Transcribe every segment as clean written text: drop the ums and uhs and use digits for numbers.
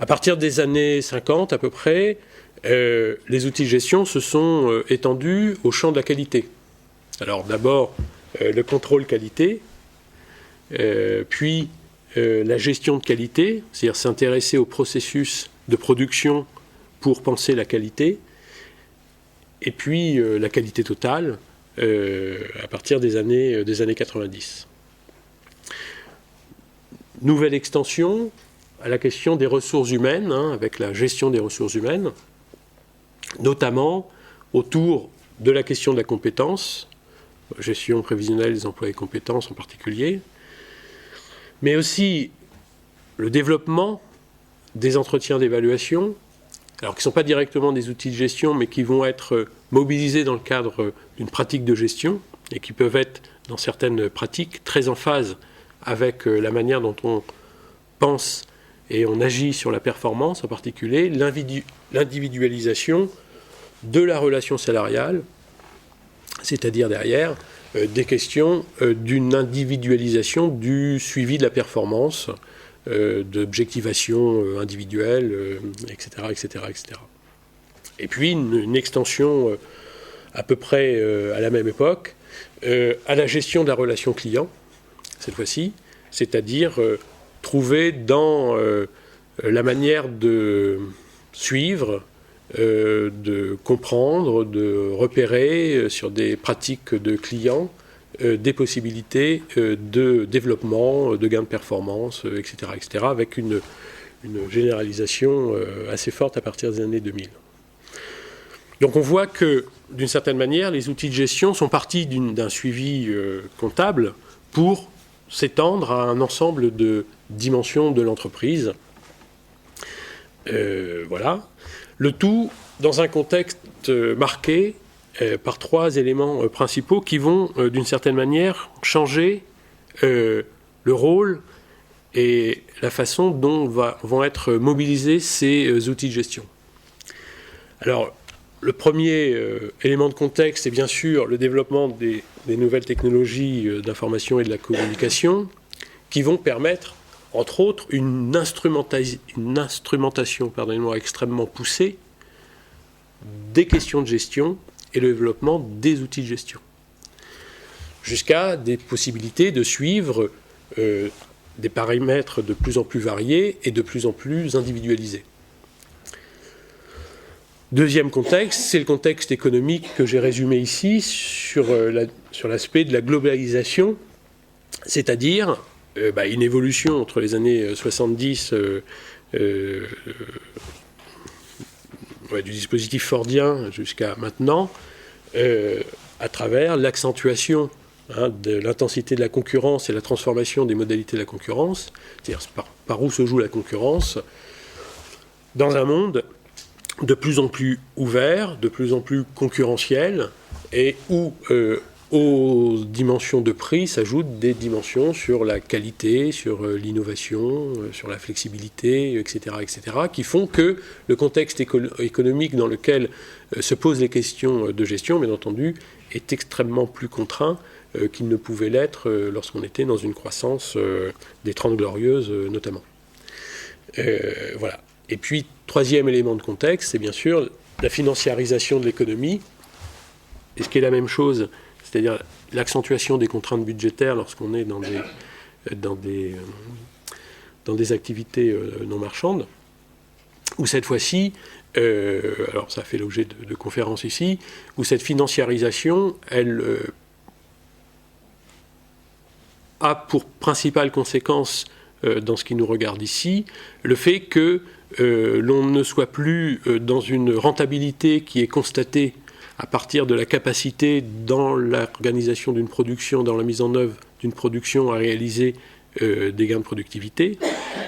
À partir des années 50 à peu près, les outils de gestion se sont étendus au champ de la qualité. Alors d'abord le contrôle qualité, puis la gestion de qualité, c'est-à-dire s'intéresser au processus de production pour penser la qualité, et puis la qualité totale à partir des années 90. Nouvelle extension à la question des ressources humaines, avec la gestion des ressources humaines, notamment autour de la question de la compétence, gestion prévisionnelle des emplois et compétences en particulier, mais aussi le développement des entretiens d'évaluation, alors qui ne sont pas directement des outils de gestion, mais qui vont être mobilisés dans le cadre d'une pratique de gestion, et qui peuvent être, dans certaines pratiques, très en phase avec la manière dont on pense et on agit sur la performance, en particulier l'individualisation de la relation salariale, c'est-à-dire derrière des questions d'une individualisation du suivi de la performance, d'objectivation individuelle, etc., etc., etc. Et puis une extension à peu près à la même époque à la gestion de la relation client, cette fois-ci, c'est-à-dire trouver dans la manière de suivre, de comprendre, de repérer sur des pratiques de clients des possibilités de développement, de gain de performance, etc., etc., avec une généralisation assez forte à partir des années 2000. Donc on voit que, d'une certaine manière, les outils de gestion sont partis d'un suivi comptable pour s'étendre à un ensemble de dimensions de l'entreprise. Voilà. Le tout dans un contexte marqué par trois éléments principaux qui vont, d'une certaine manière, changer le rôle et la façon dont vont être mobilisés ces outils de gestion. Alors, le premier élément de contexte est bien sûr le développement des nouvelles technologies d'information et de la communication qui vont permettre, entre autres, une instrumentation extrêmement poussée des questions de gestion et le développement des outils de gestion, jusqu'à des possibilités de suivre des paramètres de plus en plus variés et de plus en plus individualisés. Deuxième contexte, c'est le contexte économique que j'ai résumé ici sur l'aspect de la globalisation, c'est-à-dire une évolution entre les années 70 du dispositif fordien jusqu'à maintenant, à travers l'accentuation de l'intensité de la concurrence et la transformation des modalités de la concurrence, c'est-à-dire par où se joue la concurrence, dans un monde de plus en plus ouvert, de plus en plus concurrentiel, et où aux dimensions de prix s'ajoutent des dimensions sur la qualité, sur l'innovation, sur la flexibilité, etc., etc., qui font que le contexte économique dans lequel se posent les questions de gestion, bien entendu, est extrêmement plus contraint qu'il ne pouvait l'être lorsqu'on était dans une croissance des 30 Glorieuses, notamment. Voilà. Et puis, troisième élément de contexte, c'est bien sûr la financiarisation de l'économie, et ce qui est la même chose, c'est-à-dire l'accentuation des contraintes budgétaires lorsqu'on est dans des activités non marchandes, où cette fois-ci, alors ça fait l'objet de conférences ici, où cette financiarisation, elle a pour principale conséquence, dans ce qui nous regarde ici, le fait que l'on ne soit plus dans une rentabilité qui est constatée à partir de la capacité dans l'organisation d'une production, dans la mise en œuvre d'une production à réaliser des gains de productivité,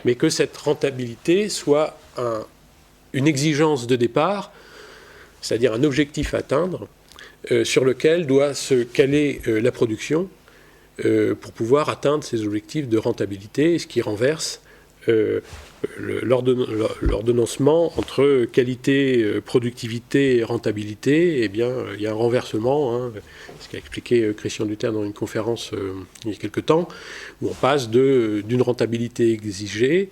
mais que cette rentabilité soit une exigence de départ, c'est-à-dire un objectif à atteindre, sur lequel doit se caler la production pour pouvoir atteindre ces objectifs de rentabilité, ce qui renverse l'ordonnancement entre qualité, productivité et rentabilité. Eh bien, il y a un renversement, ce qu'a expliqué Christian Luther dans une conférence il y a quelque temps, où on passe d'une rentabilité exigée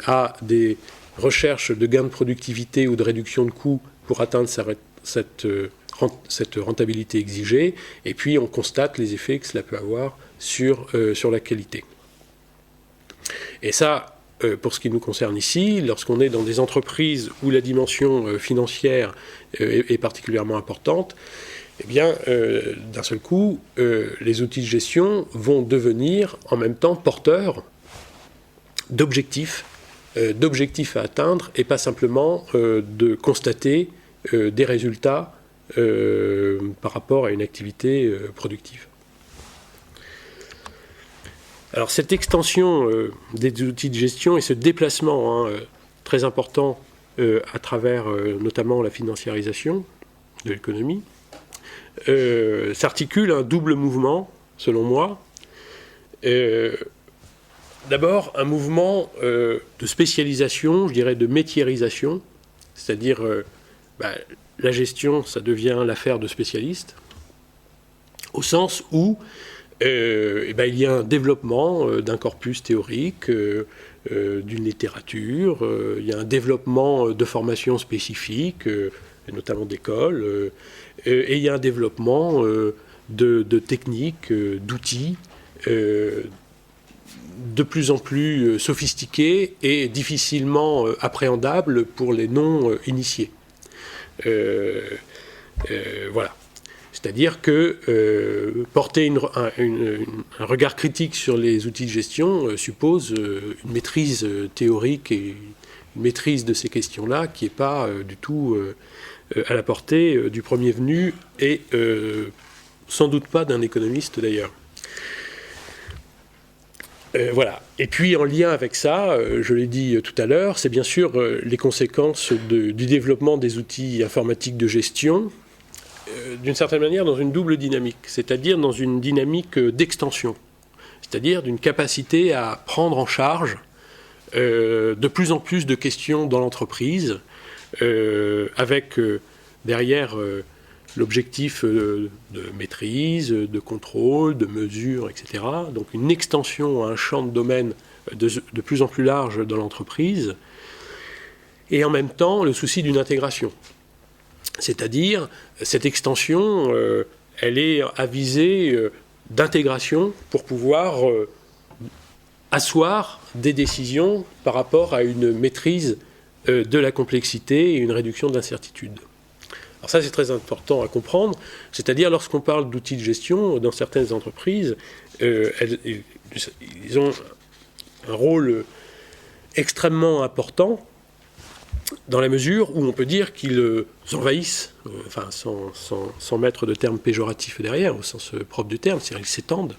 à des recherche de gains de productivité ou de réduction de coûts pour atteindre cette rentabilité exigée, et puis on constate les effets que cela peut avoir sur la qualité. Et ça, pour ce qui nous concerne ici, lorsqu'on est dans des entreprises où la dimension financière est particulièrement importante, eh bien, d'un seul coup, les outils de gestion vont devenir en même temps porteurs d'objectifs à atteindre, et pas simplement de constater des résultats par rapport à une activité productive. Alors cette extension des outils de gestion et ce déplacement très important à travers notamment la financiarisation de l'économie s'articule un double mouvement, selon moi. D'abord, un mouvement de spécialisation, je dirais de métiérisation, c'est-à-dire la gestion, ça devient l'affaire de spécialistes, au sens où il y a un développement d'un corpus théorique, d'une littérature, il y a un développement de formations spécifiques, notamment d'écoles, et il y a un développement de techniques, d'outils, de plus en plus sophistiqués et difficilement appréhendables pour les non-initiés. Voilà. C'est-à-dire que porter un regard critique sur les outils de gestion suppose une maîtrise théorique et une maîtrise de ces questions-là qui n'est pas du tout à la portée du premier venu et sans doute pas d'un économiste d'ailleurs. Voilà. Et puis en lien avec ça, je l'ai dit tout à l'heure, c'est bien sûr les conséquences du développement des outils informatiques de gestion, d'une certaine manière dans une double dynamique, c'est-à-dire dans une dynamique d'extension, c'est-à-dire d'une capacité à prendre en charge de plus en plus de questions dans l'entreprise, avec derrière l'objectif de maîtrise, de contrôle, de mesure, etc. Donc une extension à un champ de domaine de plus en plus large dans l'entreprise, et en même temps le souci d'une intégration. C'est-à-dire, cette extension, elle est à visée d'intégration pour pouvoir asseoir des décisions par rapport à une maîtrise de la complexité et une réduction de l'incertitude. Alors ça, c'est très important à comprendre. C'est-à-dire, lorsqu'on parle d'outils de gestion, dans certaines entreprises, ils ont un rôle extrêmement important dans la mesure où on peut dire qu'ils envahissent, sans mettre de termes péjoratifs derrière, au sens propre du terme, c'est-à-dire qu'ils s'étendent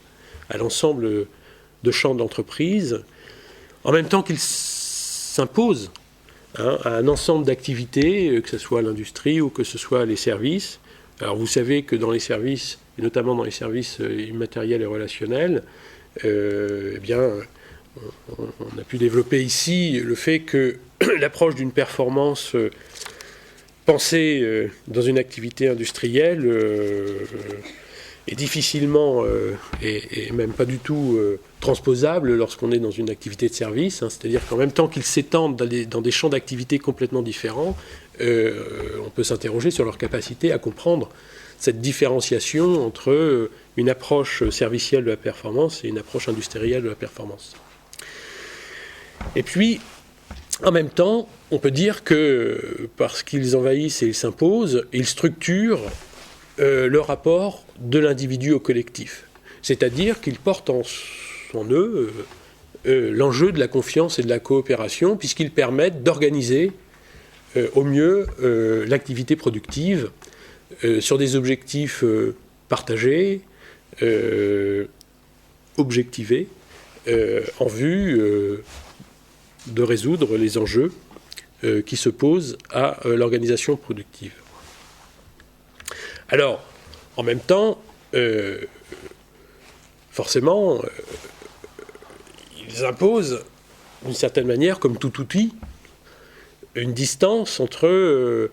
à l'ensemble de champs d'entreprise, en même temps qu'ils s'imposent à un ensemble d'activités, que ce soit l'industrie ou que ce soit les services. Alors vous savez que dans les services, et notamment dans les services immatériels et relationnels, on a pu développer ici le fait que l'approche d'une performance pensée dans une activité industrielle est difficilement et même pas du tout transposable lorsqu'on est dans une activité de service. C'est-à-dire qu'en même temps qu'ils s'étendent dans des champs d'activité complètement différents, on peut s'interroger sur leur capacité à comprendre cette différenciation entre une approche servicielle de la performance et une approche industrielle de la performance. Et puis, en même temps, on peut dire que parce qu'ils envahissent et ils s'imposent, ils structurent le rapport de l'individu au collectif. C'est-à-dire qu'ils portent en eux l'enjeu de la confiance et de la coopération, puisqu'ils permettent d'organiser au mieux l'activité productive sur des objectifs partagés, objectivés, en vue de résoudre les enjeux qui se posent à l'organisation productive. Alors, en même temps, forcément, ils imposent, d'une certaine manière, comme tout outil, une distance entre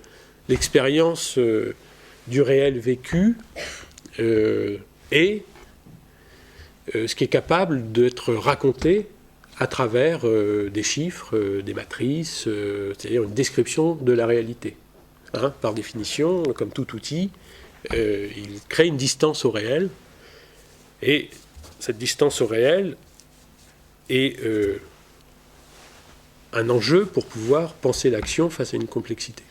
l'expérience du réel vécu et ce qui est capable d'être raconté à travers des chiffres, des matrices, c'est-à-dire une description de la réalité. Hein, par définition, comme tout outil, il crée une distance au réel, et cette distance au réel est un enjeu pour pouvoir penser l'action face à une complexité.